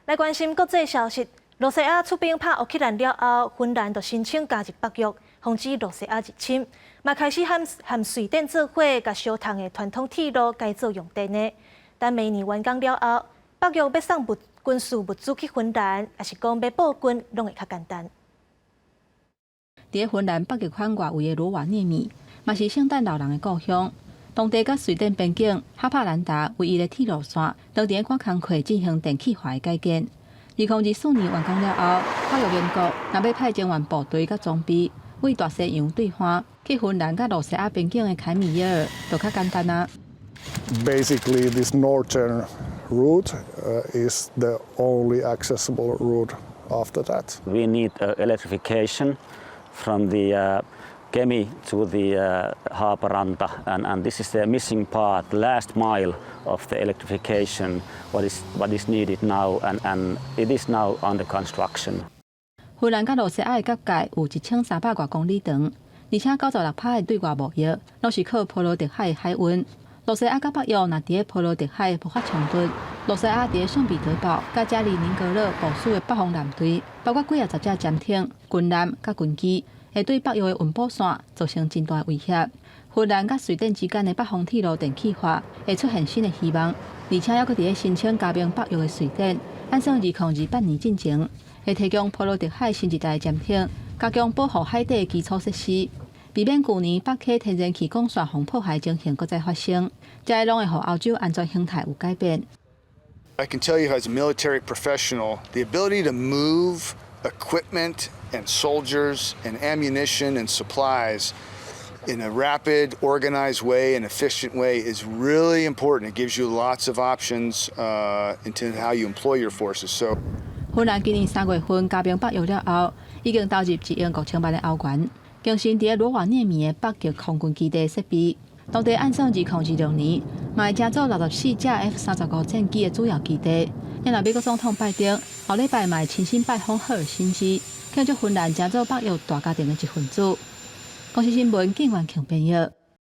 来关心国际消息，罗西亚出兵拍乌克兰了后，芬兰就申请加入北约，防止罗西亚入侵，嘛开始和瑞典做伙，甲相同的传统铁路改造用电的。但明年完工了后，北约要送军事物资去芬兰，也是讲要报军，拢会较简单。伫芬兰北极圈外围的罗瓦涅米，嘛是圣诞老人的故乡。当地甲瑞典边境哈帕兰达唯一的铁路线，当地赶工课进行电气化的改建。2024年完工了后，北约联国若要派增援部队甲装备，为大西洋兑换去芬兰甲罗西亚边境的凯米耶尔，就较简单啊。Basically, this northern route is the only accessible route after that. We need electrification from the Kemi to the Haaparanta, and this is the missing part, the last mile of the electrification. What is needed now, and it is now under construction. 芬兰甲罗西亚的交界有1300多公里长，而且96%的对外贸易拢是靠波罗的海的海运。罗西亚甲北约若伫波罗的海爆发冲突，罗西亚伫圣彼得堡甲加里宁格勒部署的北方舰队，包括几10只舰艇、军舰甲军机，会对北约的运补线造成真大威胁。芬兰甲瑞典之间的北方铁路电气化会出现新的希望，而且还佫伫咧申请加盟北约的瑞典，按算2028年进程，会提供波罗的海新一代舰艇，加强保护海底基础设施。避免去年北溪天然气管线防破坏情形搁再发生，这拢会互欧洲安全形态有改变。I can tell you as a military professional, the ability to move equipment and soldiers and ammunition and supplies in a rapid, organized way and efficient way is really important. It gives you lots of options into how you employ your forces. So. 芬兰今年3月份加盟北约了后，已经投入1亿5千万的欧元。更新伫罗瓦涅米的北极空军基地设备，当地按算2016年，嘛会乘坐64架 F-35战机的主要基地。另外，美国总统拜登后礼拜嘛会亲身拜访赫尔辛基，庆祝芬兰乘坐北约大家庭的一份子。公司新闻，景元庆编译。